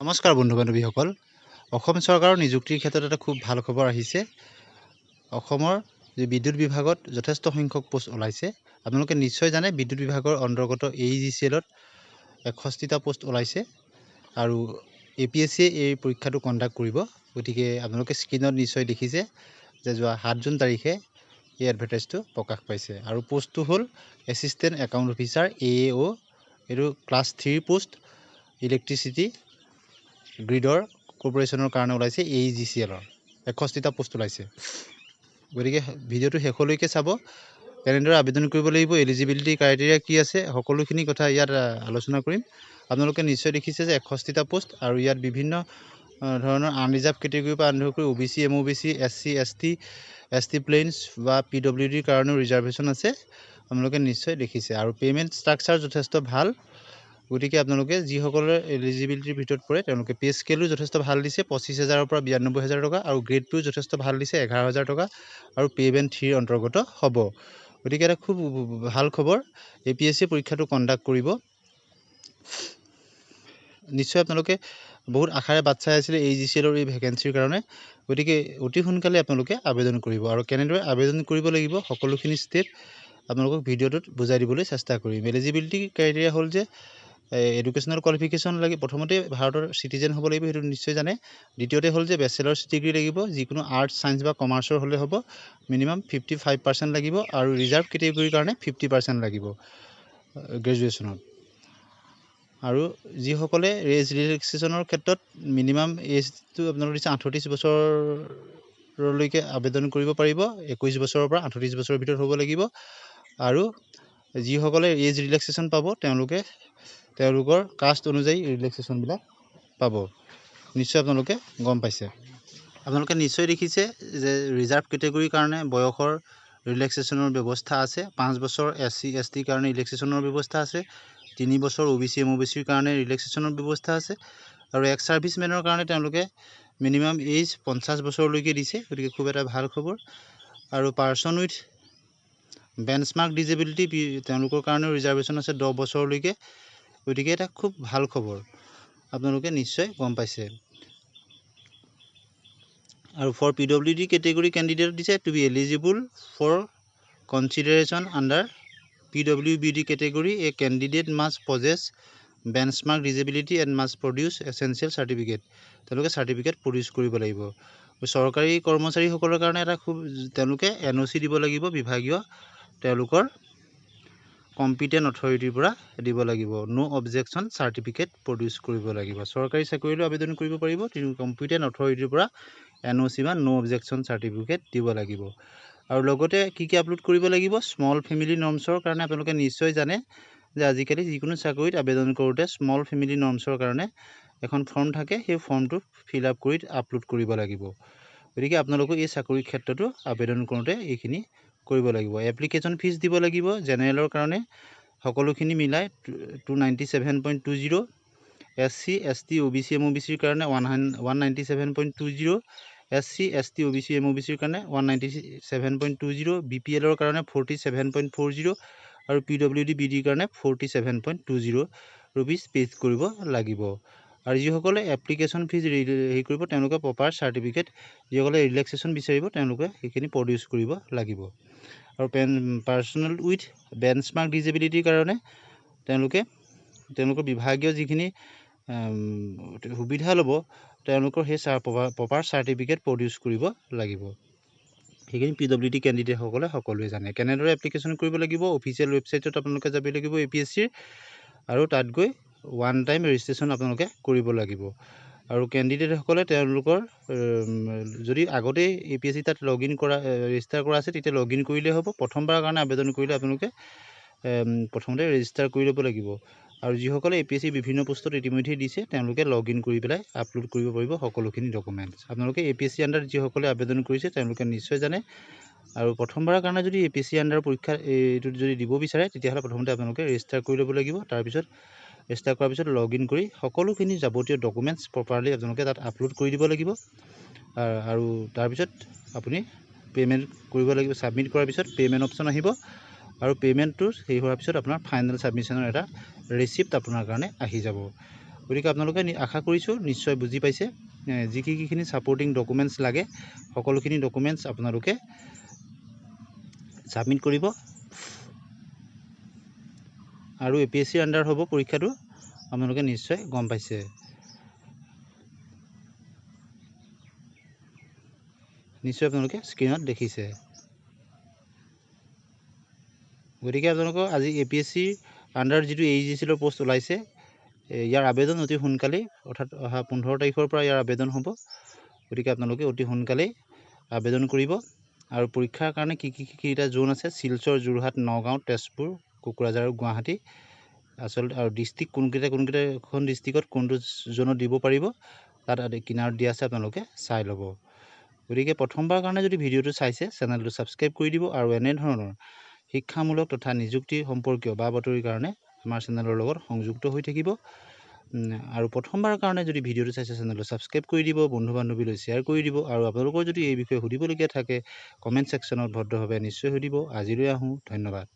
নমস্কাৰ বন্ধু বান্ধৱীসকল। অসম চৰকাৰৰ নিযুক্তিৰ ক্ষেত্ৰত এটা খুব ভাল খবৰ আহিছে। অসমৰ যি বিদ্যুৎ বিভাগত যথেষ্ট সংখ্যক পোষ্ট ওলাইছে। আপোনালোকে নিশ্চয় জানে বিদ্যুৎ বিভাগৰ অন্তৰ্গত AEGCL-ত 61টা পোষ্ট ওলাইছে আৰু APSC এই পৰীক্ষাটো কণ্ডাক্ট কৰিব। গতিকে আপোনালোকে স্ক্ৰীনত নিশ্চয় দেখিছে যে যোৱা 7 জুন তাৰিখে এই এডভাৰটাইজটো প্ৰকাশ পাইছে আৰু পোষ্টটো হ'ল এছিষ্টেণ্ট একাউণ্ট অফিচাৰ AAO। এইটো ক্লাছ 3 পোষ্ট ইলেক্ট্ৰিচিটি গ্ৰিডৰ কৰ্পোৰেশ্যনৰ কাৰণে ওলাইছে। AEGCL-ৰ 61টা পোষ্ট ওলাইছে। গতিকে ভিডিঅ'টো শেষলৈকে চাব। কেনেদৰে আবেদন কৰিব লাগিব, এলিজিবিলিটি ক্ৰাইটেৰিয়া কি আছে, সকলোখিনি কথা ইয়াত আলোচনা কৰিম। আপোনালোকে নিশ্চয় দেখিছে যে 61টা পোষ্ট আৰু ইয়াত বিভিন্ন ধৰণৰ আনৰিজাৰ্ভ কেটেগৰীৰ পৰা আৰম্ভ কৰি OBC, MOBC, SC, ST plains বা PWDৰ কাৰণেও ৰিজাৰ্ভেশ্যন আছে। আপোনালোকে নিশ্চয় দেখিছে আৰু পে'মেণ্ট ষ্ট্ৰাকচাৰ যথেষ্ট ভাল। গতিকে আপোনালোকে যিসকলৰ এলিজিবিলিটিৰ ভিতৰত পৰে তেওঁলোকে পে' স্কেলো যথেষ্ট ভাল দিছে, 25,000-ৰ পৰা 92,000 টকা আৰু গ্ৰেডটোও যথেষ্ট ভাল দিছে, 11,000 টকা আৰু পে' বেণ্ড 3ৰ অন্তৰ্গত হ'ব। গতিকে এটা খুব ভাল খবৰ। APSC পৰীক্ষাটো কণ্ডাক্ট কৰিব। নিশ্চয় আপোনালোকে বহুত আশাৰে বাট চাই আছিলে AEGCL-ৰ এই ভেকেঞ্চিৰ কাৰণে। গতিকে অতি সোনকালে আপোনালোকে আবেদন কৰিব আৰু কেনেদৰে আবেদন কৰিব লাগিব সকলোখিনি ষ্টেপ আপোনালোকক ভিডিঅ'টোত বুজাই দিবলৈ চেষ্টা কৰিম। এলিজিবিলিটি ক্ৰাইটেৰিয়া হ'ল যে এডুকেশ্যনেল কোৱালিফিকেশ্যন লাগে। প্ৰথমতে ভাৰতৰ চিটিজেন হ'ব লাগিব, সেইটো নিশ্চয় জানে। দ্বিতীয়তে হ'ল যে বেচেলাৰ্ছ ডিগ্ৰী লাগিব, যিকোনো আৰ্টছ, ছায়েন্স বা কমাৰ্চৰ হ'লে হ'ব। মিনিমাম 55% লাগিব আৰু ৰিজাৰ্ভ কেটেগৰীৰ কাৰণে 50% লাগিব গ্ৰেজুৱেশ্যনত। আৰু যিসকলে এজ ৰিলেক্সেশ্যনৰ ক্ষেত্ৰত মিনিমাম এজটো আপোনালোকে দিছে 38 বছৰলৈকে আবেদন কৰিব পাৰিব। 21 বছৰৰ পৰা 38 বছৰৰ ভিতৰত হ'ব লাগিব। আৰু যিসকলে এজ ৰিলেক্সেশ্যন পাব তেওঁলোকৰ কাষ্ট অনুযায়ী ৰিলেক্সেশ্যনবিলাক পাব। নিশ্চয় আপোনালোকে গম পাইছে। আপোনালোকে নিশ্চয় দেখিছে যে ৰিজাৰ্ভ কেটেগৰীৰ কাৰণে বয়সৰ ৰিলেক্সেশ্যনৰ ব্যৱস্থা আছে। 5 বছৰ SC, ST কাৰণে ৰিলেক্সেশ্যনৰ ব্যৱস্থা আছে। 3 বছৰ OBC, MOBCৰ কাৰণে ৰিলেক্সেশ্যনৰ ব্যৱস্থা আছে আৰু এক্স ছাৰ্ভিচমেনৰ কাৰণে তেওঁলোকে মিনিমাম এজ 50 বছৰলৈকে দিছে। গতিকে খুব এটা ভাল খবৰ। আৰু পাৰ্চন উইথ বেঞ্চমাৰ্ক ডিজেবিলিটি তেওঁলোকৰ কাৰণেও ৰিজাৰ্ভেশ্যন আছে 10 বছৰলৈকে। গতিকে এটা খুব ভাল খবৰ, আপোনালোকে নিশ্চয় গম পাইছে। আৰু ফৰ PWD কেটেগৰী কেণ্ডিডেট দিছে to be eligible for consideration under PWBD category, a candidate must possess benchmark disability and must produce essential certificate. তেওঁলোকে চাৰ্টিফিকেট প্ৰডিউচ কৰিব লাগিব। চৰকাৰী কৰ্মচাৰীসকলৰ কাৰণে এটা খুব তেওঁলোকে NOC দিব লাগিব বিভাগীয়, তেওঁলোকৰ কম্পিটেণ্ট অথৰিটিৰ পৰা দিব লাগিব। নো অবজেকশ্যন চাৰ্টিফিকেট প্ৰডিউচ কৰিব লাগিব। চৰকাৰী চাকৰিলৈ আবেদন কৰিব পাৰিব, কিন্তু কম্পিটেণ্ট অথৰিটিৰ পৰা NOC বা নো অবজেকশ্যন চাৰ্টিফিকেট দিব লাগিব। আৰু লগতে কি আপলোড কৰিব লাগিব, স্মল ফেমিলি নৰ্মছৰ কাৰণে আপোনালোকে নিশ্চয় জানে যে আজিকালি যিকোনো চাকৰিত আবেদন কৰোঁতে স্মল ফেমিলি নৰ্মছৰ কাৰণে এখন ফৰ্ম থাকে, সেই ফৰ্মটো ফিল আপ কৰি আপলোড কৰিব লাগিব। গতিকে আপোনালোকে এই চাকৰিৰ ক্ষেত্ৰতো আবেদন কৰোঁতে এইখিনি কৰিব লাগিব। এপ্লিকেশ্যন ফিজ দিব লাগিব। জেনেৰেলৰ কাৰণে সকলোখিনি মিলাই 297.20, SC, ST, OBC, MOBCৰ কাৰণে 197.20, SC, ST, OBC, MOBCৰ কাৰণে 197.20, BPLৰ কাৰণে 47.40 আৰু PWD-BDৰ কাৰণে 47.20 ৰুপিজ পে' কৰিব লাগিব। আৰু যিসকলে এপ্লিকেশ্যন ফিজ হেৰি কৰিব তেওঁলোকে প্ৰপাৰ চাৰ্টিফিকেট, যিসকলে ৰিলেক্সেশ্যন বিচাৰিব তেওঁলোকে সেইখিনি প্ৰডিউচ কৰিব লাগিব। আৰু পাৰ্চনেল উইথ বেঞ্চমাৰ্ক ডিজেবিলিটিৰ কাৰণে তেওঁলোকৰ বিভাগীয় যিখিনি সুবিধা ল'ব তেওঁলোকৰ সেই প্ৰপাৰ চাৰ্টিফিকেট প্ৰডিউচ কৰিব লাগিব। সেইখিনি PWD কেণ্ডিডেটসকলে সকলোৱে জানে। কেনেদৰে এপ্লিকেশ্যন কৰিব লাগিব, অফিচিয়েল ৱেবছাইটত আপোনালোকে যাব লাগিব APSCৰ, আৰু তাত গৈ ওৱান টাইম ৰেজিষ্ট্ৰেশ্যন আপোনালোকে কৰিব লাগিব। আৰু কেণ্ডিডেটসকলে তেওঁলোকৰ যদি আগতেই APSC তাত ৰেজিষ্টাৰ কৰা আছে তেতিয়া লগ ইন কৰিলেই হ'ব। প্ৰথমবাৰৰ কাৰণে আবেদন কৰিলে আপোনালোকে প্ৰথমতে ৰেজিষ্টাৰ কৰি ল'ব লাগিব। আৰু যিসকলে APSC বিভিন্ন পোষ্টত ইতিমধ্যে দিছে তেওঁলোকে লগ ইন কৰি পেলাই আপলোড কৰিব পাৰিব সকলোখিনি ডকুমেণ্টছ। আপোনালোকে APSC আণ্ডাৰত যিসকলে আবেদন কৰিছে তেওঁলোকে নিশ্চয় জানে। আৰু প্ৰথমবাৰৰ কাৰণে যদি APSC আণ্ডাৰৰ পৰীক্ষা এইটোত যদি দিব বিচাৰে তেতিয়াহ'লে প্ৰথমতে আপোনালোকে ৰেজিষ্টাৰ কৰি ল'ব লাগিব। তাৰপিছত ৰেজিষ্টাৰ কৰাৰ পিছত লগ ইন কৰি সকলোখিনি যাৱতীয় ডকুমেণ্টছ প্ৰপাৰলি আপোনালোকে তাত আপলোড কৰি দিব লাগিব। আৰু তাৰপিছত আপুনি পে'মেণ্ট কৰিব লাগিব। ছাবমিট কৰাৰ পিছত পে'মেণ্ট অপশ্যন আহিব আৰু পে'মেণ্টটো হেৰি হোৱাৰ পিছত আপোনাৰ ফাইনেল ছাবমিশ্যনৰ এটা ৰিচিপ্ট আপোনাৰ কাৰণে আহি যাব। গতিকে আপোনালোকে আশা কৰিছোঁ নিশ্চয় বুজি পাইছে যিখিনি ছাপৰ্টিং ডকুমেণ্টছ লাগে সকলোখিনি ডকুমেণ্টছ আপোনালোকে ছাবমিট কৰিব আৰু APSCৰ আণ্ডাৰ হ'ব পৰীক্ষাটো আপোনালোকে নিশ্চয় গম পাইছে নিশ্চয় আপোনালোকে স্ক্ৰীনত দেখিছে গতিকে আপোনালোকৰ আজি APSCৰ আণ্ডাৰ যিটো AEGCলৰ পোষ্ট ওলাইছে ইয়াৰ আবেদন অতি সোনকালেই অৰ্থাৎ অহা 15 তাৰিখৰ পৰা ইয়াৰ আবেদন হ'ব গতিকে আপোনালোকে অতি সোনকালেই আবেদন কৰিব আৰু পৰীক্ষাৰ কাৰণে কিটা জোন আছে শিলচৰ যোৰহাট নগাঁও তেজপুৰ কোকৰাঝাৰ আৰু গুৱাহাটী আচলতে আৰু ডিষ্ট্ৰিক্ট কোনকেইটাখন ডিষ্ট্ৰিক্টত কোনটো জোনত দিব পাৰিব তাত কিনাৰত দিয়া আছে আপোনালোকে চাই ল'ব গতিকে প্ৰথমবাৰ কাৰণে যদি ভিডিঅ'টো চাইছে চেনেলটো ছাবস্ক্ৰাইব কৰি দিব আৰু এনেধৰণৰ শিক্ষামূলক তথা নিযুক্তি সম্পৰ্কীয় বা বাতৰিৰ কাৰণে আমাৰ চেনেলৰ লগত সংযুক্ত হৈ থাকিব আৰু প্ৰথমবাৰৰ কাৰণে যদি ভিডিঅ'টো চাইছে চেনেলটো ছাবস্ক্ৰাইব কৰি দিব বন্ধু বান্ধৱীলৈ শ্বেয়াৰ কৰি দিব আৰু আপোনালোকৰ যদি এই বিষয়ে সুধিবলগীয়া থাকে কমেণ্ট ছেকশ্যনত ভদ্ৰভাৱে নিশ্চয় সুধিব আজিলৈ আহোঁ ধন্যবাদ